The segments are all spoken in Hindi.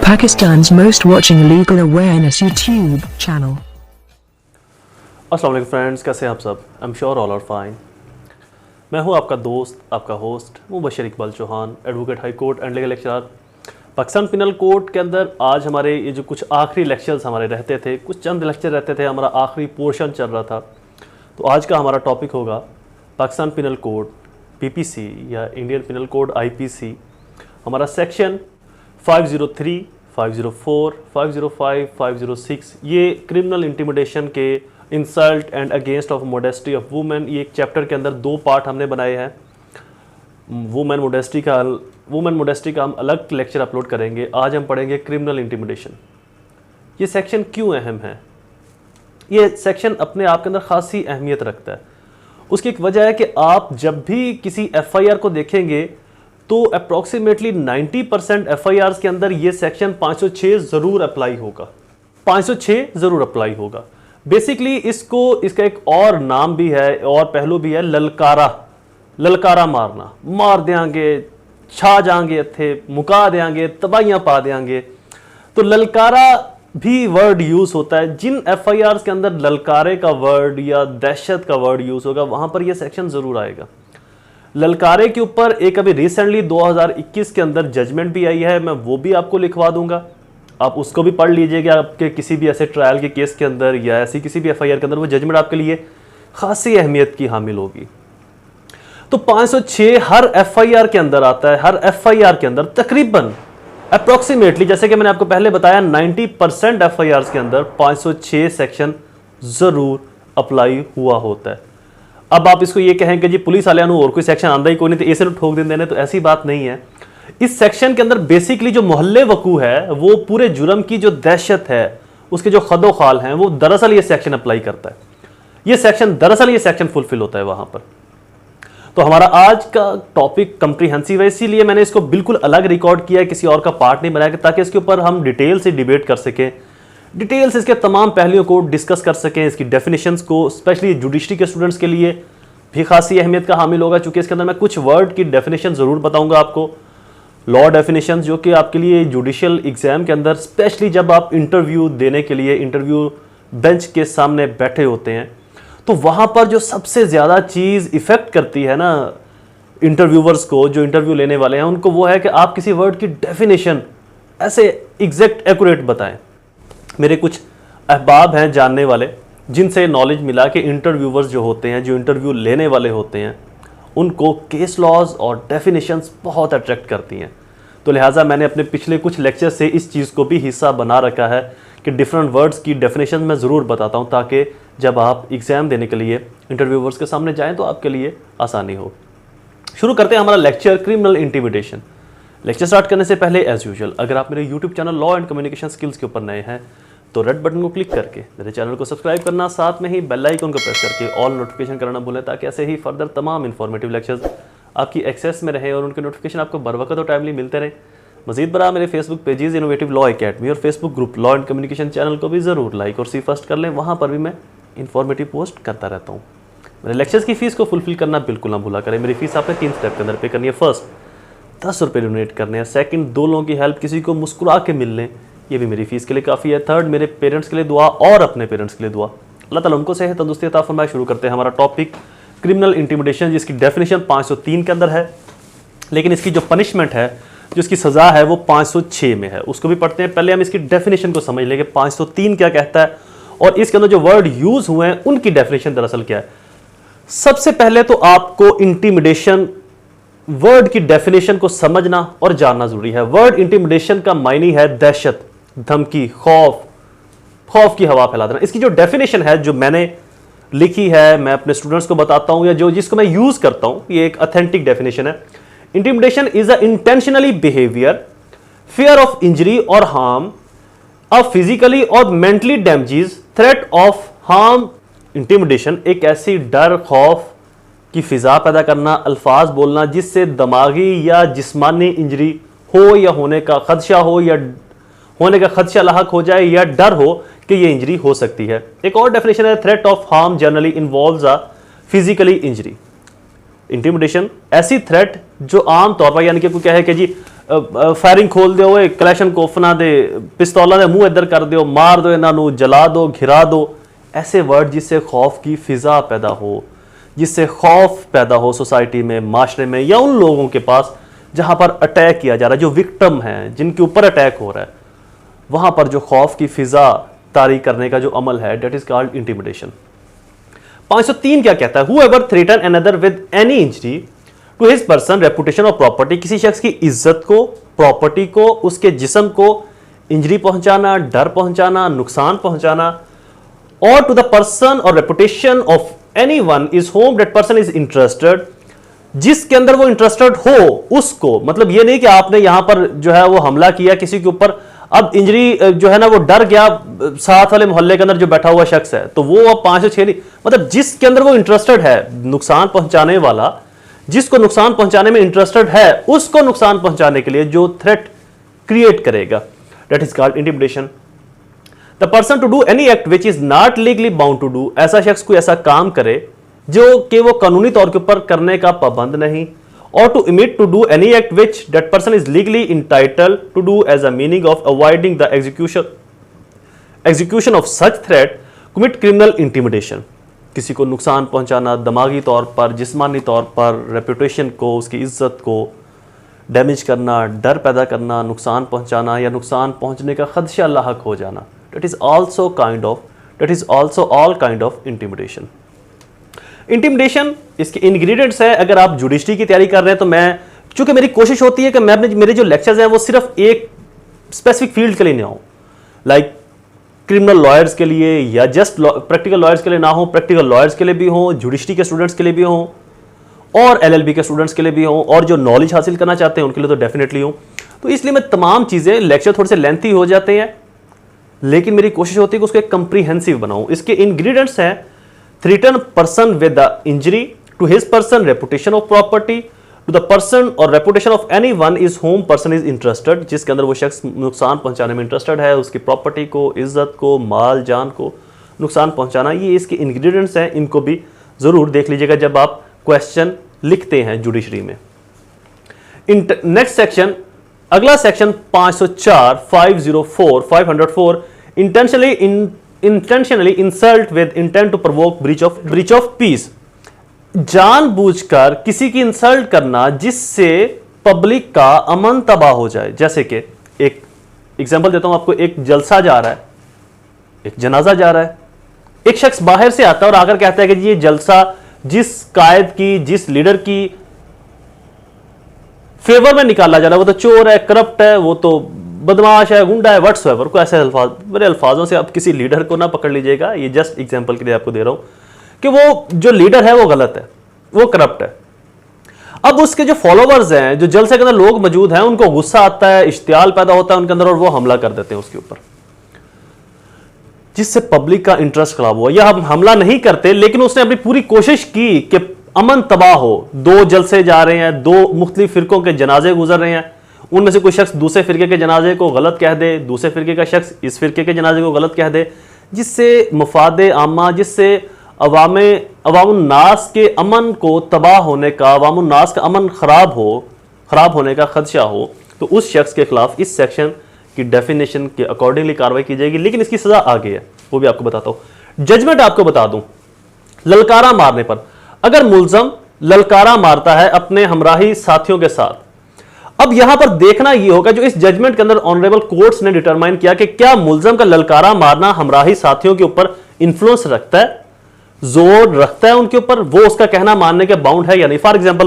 Pakistan's most watching legal awareness YouTube channel. अस्सलाम वालेकुम फ्रेंड्स, कैसे हैं आप सब? I am sure all are fine. मैं हूं आपका दोस्त, आपका host Mubashar Iqbal Chauhan, advocate high court and legal lecturer Pakistan penal code के अंदर। आज हमारे ये जो कुछ आखिरी लेक्चर्स हमारे रहते थे, कुछ चंद लेक्चर रहते थे, हमारा आखिरी पोर्शन चल रहा था। तो आज का हमारा टॉपिक होगा पाकिस्तान पिनल कोड पीपीसी या इंडियन पिनल कोड आईपीसी। हमारा सेक्शन 503, 504, 505, 506 ये क्रिमिनल इंटिमिडेशन के insult and against of modesty of women, ये एक चैप्टर के अंदर दो पार्ट हमने बनाए हैं। वुमेन मोडेस्टी का हम अलग लेक्चर अपलोड करेंगे। आज हम पढ़ेंगे क्रिमिनल इंटिमिडेशन। ये सेक्शन क्यों अहम है? ये सेक्शन अपने आप के अंदर खासी अहमियत रखता है। उसकी एक वजह है कि आप जब भी किसी एफआईआर को देखेंगे तो अप्रॉक्सीमेटली 90% एफआईआर्स के अंदर ये सेक्शन 506 ज़रूर अप्लाई होगा। 506 ज़रूर अप्लाई होगा। बेसिकली इसका एक और नाम भी है और पहलू भी है, ललकारा मारना। मार देंगे, छा जाएंगे, थे मुका देंगे, तबाहियां पा देंगे। तो ललकारा भी वर्ड यूज होता है। जिन एफआईआर्स के अंदर ललकारे का वर्ड या दहशत का वर्ड यूज होगा वहां पर यह सेक्शन जरूर आएगा। ललकारे के ऊपर एक अभी रिसेंटली 2021 के अंदर जजमेंट भी आई है, मैं वो भी आपको लिखवा दूंगा, आप उसको भी पढ़ लीजिएगा। आपके किसी भी ऐसे ट्रायल के केस के अंदर या ऐसी किसी भी एफआईआर के अंदर वो जजमेंट आपके लिए खासी अहमियत की हामिल होगी। तो 506 हर एफआईआर के अंदर आता है। हर एफआईआर के अंदर तकरीबन अप्रोक्सीमेटली, जैसे कि मैंने आपको पहले बताया, 90% एफआईआर के अंदर 506 सेक्शन जरूर अप्लाई हुआ होता है। अब आप इसको ये कहें कि जी पुलिस वाले और कोई सेक्शन आंदा ही कोई नहीं तो ऐसे ठोक देने, तो ऐसी बात नहीं है। इस सेक्शन के अंदर बेसिकली जो मोहल्ले वकू है, वो पूरे जुर्म की जो दहशत है, उसके जो खदो खाल हैं, वो दरअसल ये सेक्शन अप्लाई करता है। ये सेक्शन फुलफिल होता है वहां पर। तो हमारा आज का टॉपिक कंप्रीहेंसिव है, इसीलिए मैंने इसको बिल्कुल अलग रिकॉर्ड किया है, किसी और का पार्ट नहीं बनाया, ताकि इसके ऊपर हम डिटेल से डिबेट कर सकें, डिटेल से इसके तमाम पहलुओं को डिस्कस कर सकें। इसकी डेफिनेशंस को स्पेशली जुडिशरी के स्टूडेंट्स के लिए भी खासी अहमियत का हामिल होगा, चूंकि इसके अंदर मैं कुछ वर्ड की डेफिनेशन जरूर बताऊंगा आपको, लॉ डेफिनेशंस, जो कि आपके लिए जुडिशियल एग्जाम के अंदर स्पेशली जब आप इंटरव्यू देने के लिए इंटरव्यू बेंच के सामने बैठे होते हैं, तो वहां पर जो सबसे ज्यादा चीज इफेक्ट करती है ना इंटरव्यूवर्स को, जो इंटरव्यू लेने वाले हैं उनको, वो है कि आप किसी वर्ड की डेफिनेशन ऐसे एग्जैक्ट एक्यूरेट बताएं। मेरे कुछ अहबाब हैं जानने वाले, जिनसे नॉलेज मिला कि इंटरव्यूवर्स जो होते हैं, जो इंटरव्यू लेने वाले होते हैं, उनको केस लॉज और डेफिनेशंस बहुत अट्रैक्ट करती हैं। तो लिहाजा मैंने अपने पिछले कुछ लेक्चर से इस चीज़ को भी हिस्सा बना रखा है कि डिफरेंट वर्ड्स की डेफिनेशन मैं ज़रूर बताता हूँ, ताकि जब आप एग्ज़ाम देने के लिए इंटरव्यूवर्स के सामने जाएँ तो आपके लिए आसानी हो। शुरू करते हैं हमारा lecture criminal intimidation. Lecture start करने से पहले एज यूजुअल, अगर आप मेरे YouTube channel law and communication skills के ऊपर नए हैं तो रेड बटन को क्लिक करके मेरे चैनल को सब्सक्राइब करना, साथ में ही बेल आइकन को प्रेस करके ऑल नोटिफिकेशन करना भूलें, ताकि ऐसे ही फर्दर तमाम इंफॉर्मेटिव लेक्चर्स आपकी एक्सेस में रहें और उनके नोटिफिकेशन आपको बर वक्त और टाइमली मिलते रहें। मजीद बरा मेरे Facebook pages Innovative Law Academy और Facebook group Law and Communication channel को भी ज़रूर लाइक और सी फर्स्ट कर लें, वहाँ पर भी मैं इंफॉर्मेटिव पोस्ट करता रहता हूँ। मेरे लेक्चर्स की फीस को फुलफिल करना बिल्कुल ना भूला करें। मेरी फीस आपने 3 स्टेप के अंदर पे करनी है। फर्स्ट 10 रुपये डोनेट करने हैं। सेकंड 2 लोगों की हेल्प, किसी को मुस्कुरा के मिल लें, ये भी मेरी फीस के लिए काफ़ी है। थर्ड मेरे पेरेंट्स के लिए दुआ और अपने पेरेंट्स के लिए दुआ। अल्लाह ताला उनको सेहत तंदुरुस्ती अता फरमाए। शुरू करते हैं हमारा टॉपिक क्रिमिनल इंटिमिडेशन, जिसकी डेफिनेशन 503 के अंदर है, लेकिन इसकी जो पनिशमेंट है, जो इसकी सज़ा है, वो 506 में है। उसको भी पढ़ते हैं। पहले हम इसकी डेफिनेशन को समझ लेंगे 503 क्या कहता है और इसके अंदर जो वर्ड यूज हुए हैं उनकी डेफिनेशन दरअसल क्या है। सबसे पहले तो आपको इंटिमिडेशन वर्ड की डेफिनेशन को समझना और जानना जरूरी है। वर्ड इंटिमिडेशन का मायने है दहशत, धमकी, खौफ की हवा फैला देना। इसकी जो डेफिनेशन है, जो मैंने लिखी है, मैं अपने स्टूडेंट्स को बताता हूं या जिसको मैं यूज करता हूं, ये एक ऑथेंटिक डेफिनेशन है। Intimidation is a intentionally behaviour, fear of injury और हार्म, अ फिजिकली और mentally damages, threat of harm. Intimidation एक ऐसी डर, खौफ की फिजा पैदा करना, अल्फाज बोलना जिससे दिमागी या जिस्मानी इंजरी हो या होने का खदशा हो, या होने का खदशा लाहक हो जाए, या डर हो कि यह इंजरी हो सकती है। एक और डेफिनेशन है, threat of harm generally involves a physically injury. Intimidation ऐसी थ्रेट जो आम तौर पर, यानी कि कोई कहे कि जी फायरिंग खोल दो, कलैशन कोफना दे, पिस्तौला दे मुंह इधर कर दो, मार दो, इन्हों जला दो, घिरा दो। ऐसे वर्ड जिससे खौफ की फिजा पैदा हो, जिससे खौफ पैदा हो सोसाइटी में, माशरे में, या उन लोगों के पास जहां पर अटैक किया जा रहा है, जो विक्टिम है, जिनके ऊपर अटैक हो रहा है, वहां पर जो खौफ की फिजा तारी करने का जो अमल है, डेट इज कॉल्ड इंटिमिडेशन। 503 क्या कहता है? Whoever threaten another with any injury to his person, reputation or property, किसी शख्स की इज्जत को, प्रॉपर्टी को, उसके जिस्म को इंजरी पहुंचाना, डर पहुंचाना, नुकसान पहुंचाना, और टू द पर्सन और reputation of anyone is home that person is interested, जिसके अंदर वो इंटरेस्टेड हो उसको, मतलब ये नहीं कि आपने यहां पर जो है वो हमला किया किसी के ऊपर, अब इंजरी जो है ना वो डर गया, साथ वाले मोहल्ले के अंदर जो बैठा हुआ शख्स है, तो वो अब 506 नहीं, मतलब जिसके अंदर वो इंटरेस्टेड है, नुकसान पहुंचाने वाला, जिसको नुकसान पहुंचाने में इंटरेस्टेड है, उसको नुकसान पहुंचाने के लिए जो थ्रेट क्रिएट करेगा, that is called intimidation. The person to do any act which is not legally bound to do, ऐसा शख्स कोई ऐसा काम करे जो कि वो कानूनी तौर के ऊपर करने का पाबंद नहीं, or to omit to do any act which that person is legally entitled to do as a meaning of avoiding the execution of such threat, commit criminal intimidation. किसी को नुकसान पहुंचाना, दिमागी तौर पर, जिस्मानी तौर पर, रेपुटेशन को, उसकी इज्जत को डैमेज करना, डर पैदा करना, नुकसान पहुंचाना, या नुकसान पहुंचने का खदशा लाहक हो जाना, that is also all kind of intimidation. Intimidation इसके इंग्रेडिएंट्स है। अगर आप जुडिशरी की तैयारी कर रहे हैं, तो मैं, चूंकि मेरी कोशिश होती है कि मैं अपने मेरे जो लेक्चर्स हैं वो सिर्फ एक स्पेसिफिक फील्ड के लिए नहीं आऊं, लाइक क्रिमिनल लॉयर्स के लिए, या जस्ट प्रैक्टिकल लॉयर्स के लिए ना हो, प्रैक्टिकल लॉयर्स के लिए भी हो, जुडिशरी के स्टूडेंट्स के लिए भी हो, और एलएलबी के स्टूडेंट्स के लिए भी हो, और जो नॉलेज हासिल करना चाहते हैं उनके लिए तो डेफिनेटली हो। तो इसलिए मैं तमाम चीजें, लेक्चर थोड़े से लेंथी हो जाते हैं, लेकिन मेरी कोशिश होती है कि उसको एक कंप्रीहेंसिव बनाऊं। इसके इंग्रेडिएंट्स हैं: threaten person with the injury to his person, reputation of property, to the person और reputation of anyone is whom person is interested, जिसके अंदर वो शख्स नुकसान पहुंचाने में इंटरेस्टेड है, उसकी प्रॉपर्टी को, इज्जत को, माल जान को नुकसान पहुंचाना। ये इसके इंग्रेडिएंट्स हैं, इनको भी जरूर देख लीजिएगा जब आप क्वेश्चन लिखते हैं जुडिशरी में। नेक्स्ट सेक्शन, अगला section 504 intentionally insult with intent to provoke breach of peace, जानबूझकर किसी की इंसल्ट करना जिससे पब्लिक का अमन तबाह हो जाए। जैसे कि एक एग्जांपल देता हूं आपको, एक जलसा जा रहा है, एक जनाजा जा रहा है, एक शख्स बाहर से आता है और आकर कहता है कि ये जलसा जिस कायद की, जिस लीडर की फेवर में निकाला जा रहा है, वो तो चोर है, करप्ट है, वो तो बदमाश है, गुंडा है, व्हाट्सएवर, को ऐसे अल्फाज, मेरे अल्फाजों से आप किसी लीडर को ना पकड़ लीजिएगा, ये जस्ट एग्जांपल के लिए आपको दे रहा हूं कि वो जो लीडर है वो गलत है, वो करप्ट है। अब उसके जो फॉलोवर्स हैं, जो जलसे के अंदर लोग मौजूद हैं, उनको गुस्सा आता है, इश्तियाल पैदा होता है उनके अंदर, और वो हमला कर देते हैं उसके ऊपर, जिससे पब्लिक का इंटरेस्ट खराब हुआ। या हम हमला नहीं करते, लेकिन उसने अपनी पूरी कोशिश की कि अमन तबाह हो। दो जलसे जा रहे हैं, दो मुख्तलिफ फिरकों के जनाजे गुजर रहे हैं, उनमें से कोई शख्स दूसरे फिरके के जनाजे को गलत कह दे, दूसरे फिरके का शख्स इस फिरके के जनाजे को गलत कह दे, जिससे मफादे आमा, जिससे अवामुन्नास के अमन को तबाह होने का, अवामुन्नास का अमन खराब होने का खदशा हो, तो उस शख्स के खिलाफ इस सेक्शन की डेफिनेशन के अकॉर्डिंगली कार्रवाई की जाएगी। लेकिन इसकी सजा आगे है, वो भी आपको बताता हूं। जजमेंट आपको बता दूं, ललकारा मारने पर, अगर मुल्जम ललकारा मारता है अपने हमराही साथियों के साथ, अब यहां पर देखना यह होगा, जो इस जजमेंट के अंदर ऑनरेबल कोर्ट्स ने डिटरमाइन किया कि क्या मुल्जम का ललकारा मारना हमराही साथियों के ऊपर इंफ्लुएंस रखता है, जोर रखता है उनके ऊपर, वो उसका कहना मानने के बाउंड है या नहीं। फॉर एग्जाम्पल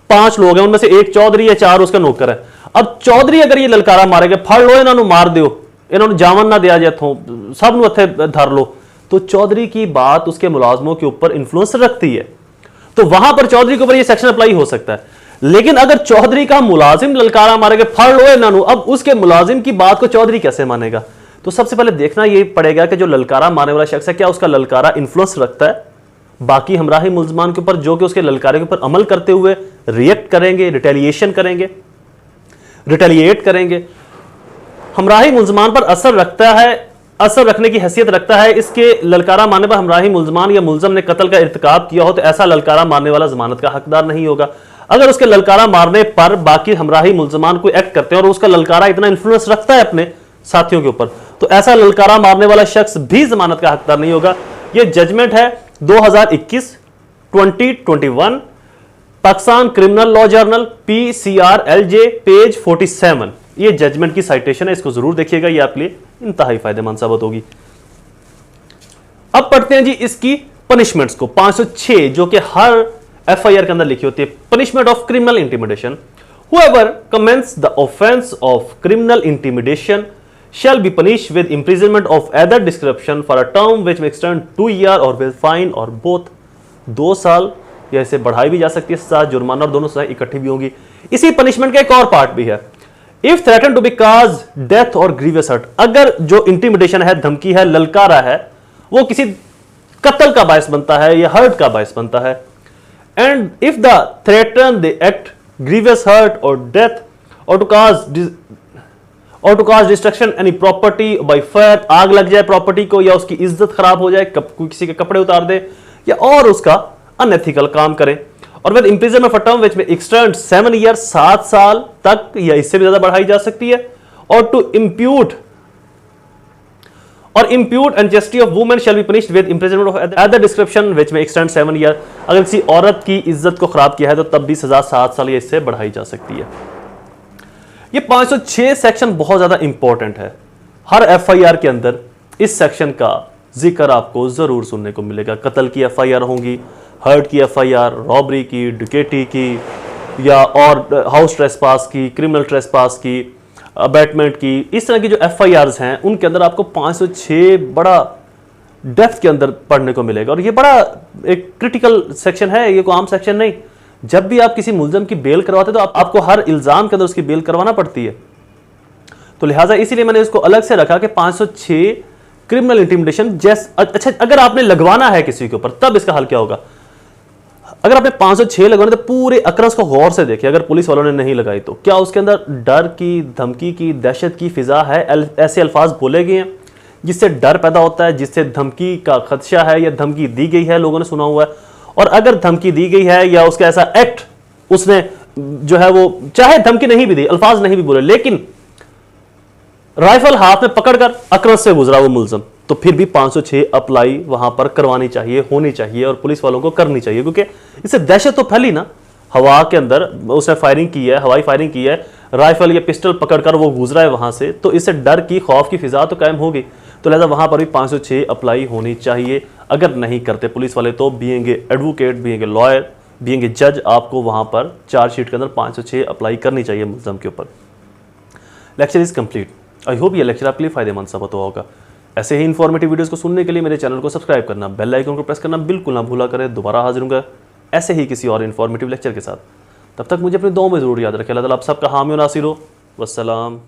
5 लोग हैं, उनमें से एक चौधरी है, 4 उसका नौकर है। अब चौधरी अगर ये ललकारा मारेगा, फड़ लो इन्होंने, मार दो इन्होंने, जावन ना दिया जाए, सब नु हथे धर लो, तो चौधरी की बात उसके मुलाजमों के ऊपर इंफ्लुएंस रखती है, तो वहां पर चौधरी के ऊपर ये सेक्शन अप्लाई हो सकता है। लेकिन अगर चौधरी का मुलाजिम ललकारा मारेगा, फड़ लो इन्होंने, अब उसके मुलाजिम की बात को चौधरी कैसे मानेगा? तो सबसे पहले देखना ये पड़ेगा कि जो ललकारा मारने वाला शख्स है, क्या उसका ललकारा इन्फ्लुएंस रखता है बाकी हमराही मुल्जमान के ऊपर, जो कि उसके ललकारे के ऊपर अमल करते हुए रिएक्ट करेंगे, रिटेलिएशन करेंगे, रिटेलिएट करेंगे। हमराही मुल्जमान पर असर रखता है, असर रखने की हैसियत रखता है। इसके ललकारा मारने पर हमराही मुल्जमान या मुल्जम ने कत्ल का इर्तिकाब किया हो, तो ऐसा ललकारा मारने वाला जमानत का हकदार नहीं होगा। अगर उसके ललकारा मारने पर बाकी हमराही मुल्जमान कोई एक्ट करते हैं और उसका ललकारा इतना इन्फ्लुएंस रखता है अपने साथियों के ऊपर, तो ऐसा ललकारा मारने वाला शख्स भी जमानत का हकदार नहीं होगा। यह जजमेंट है 2021 Pakistan criminal law journal PCRLJ page 47। ये जजमेंट की साइटेशन है, इसको जरूर देखिएगा, ये आपके लिए इंतहाई फायदेमंद साबित होगी। अब पढ़ते हैं जी इसकी पनिशमेंट्स को। 506 जो कि हर FIR के अंदर लिखी होती है, punishment of criminal intimidation. Whoever commits the offense of criminal intimidation shall be punished with imprisonment of either description for a term which may extend 2 years or with fine or both। 2 साल या इसे बढ़ाई भी जा सकती है सजा, जुर्माना, और दोनों सजाएं इकट्ठी भी होंगी। इसी पनिशमेंट का एक और पार्ट भी है, if threaten to be cause death or grievous hurt. अगर जो इंटिमिडेशन है, धमकी है, ललकारा है, वो किसी कत्ल का बायस बनता है या हर्ट का बायस बनता है, and if the threaten the act grievous hurt or death or to cause destruction any property by fire, आग लग जाए प्रॉपर्टी को या उसकी इज्जत खराब हो जाए, कोई किसी के कपड़े उतार दे या और उसका अनएथिकल काम करें, और with imprisonment for term which may extend 7 year, 7 साल तक या इससे भी ज्यादा बढ़ाई जा सकती है, or to impute injustice of women shall be punished with imprisonment of other description which may extend 7 year. अगर किसी औरत की इज्जत को खराब किया है तो तब भी सजा 7 साल या इससे बढ़ाई जा सकती है। ये 506 सेक्शन बहुत ज्यादा इंपॉर्टेंट है। हर FIR के अंदर इस सेक्शन का जिक्र आपको जरूर सुनने को मिलेगा। कत्ल की FIR होंगी, हर्ट की FIR, रॉबरी की, डुकेटी की, या और हाउस ट्रेसपास की, क्रिमिनल ट्रेसपास की, अबैटमेंट की, इस तरह की जो FIRs हैं उनके अंदर आपको 506 बड़ा डेप्थ के अंदर पढ़ने को मिलेगा। और ये बड़ा एक क्रिटिकल सेक्शन है, ये कोई आम सेक्शन नहीं। जब भी आप किसी मुलजम की बेल करवाते तो आपको हर इल्जाम के अंदर उसकी बेल करवाना पड़ती है, तो लिहाजा इसीलिए मैंने इसको अलग से रखा कि 506 क्रिमिनल इंटिमिडेशन। अच्छा, अगर आपने लगवाना है किसी के ऊपर तब इसका हल क्या होगा। अगर आपने 506 लगवाने तो पूरे अक्रस को गौर से देखिए। अगर पुलिस वालों ने नहीं लगाई तो क्या उसके अंदर डर की, धमकी की, दहशत की फिजा है, ऐसे अल्फाज बोले गए हैं जिससे डर पैदा होता है, जिससे धमकी का खदशा है या धमकी दी गई है, लोगों ने सुना हुआ है। और अगर धमकी दी गई है या उसका ऐसा एक्ट उसने जो है वो, चाहे धमकी नहीं भी दी, अल्फाज नहीं भी बोले, लेकिन राइफल हाथ में पकड़कर अक्रस से गुजरा वो मुलजम, तो फिर भी 506 अप्लाई वहां पर करवानी चाहिए, होनी चाहिए, और पुलिस वालों को करनी चाहिए, क्योंकि इससे दहशत तो फैली ना। हवा के अंदर उसने फायरिंग की है, हवाई फायरिंग की है, राइफल या पिस्टल पकड़कर वो गुजरा है वहां से, तो इससे डर की, खौफ की फिजा तो कायम होगी। तो लिहाजा वहां पर भी 506 अप्लाई होनी चाहिए। अगर नहीं करते पुलिस वाले तो being advocate, being lawyer, being जज, आपको वहां पर चार्जशीट के अंदर 506 अप्लाई करनी चाहिए मुलजम के ऊपर। Lecture is complete. I hope ये लेक्चर आपके लिए फायदेमंद साबित हुआ होगा। ऐसे ही इन्फॉर्मेटिव वीडियोस को सुनने के लिए मेरे चैनल को सब्सक्राइब करना, बेल आइकन को प्रेस करना बिल्कुल ना भूला करें। दोबारा हाजिर होंगे ऐसे ही किसी और इन्फॉर्मेटिव लेक्चर के साथ। तब तक मुझे अपनी दुआओं में जरूर याद रखें। अल्लाह ताला आप सबका हामी और नासिर हो। वस्सलाम।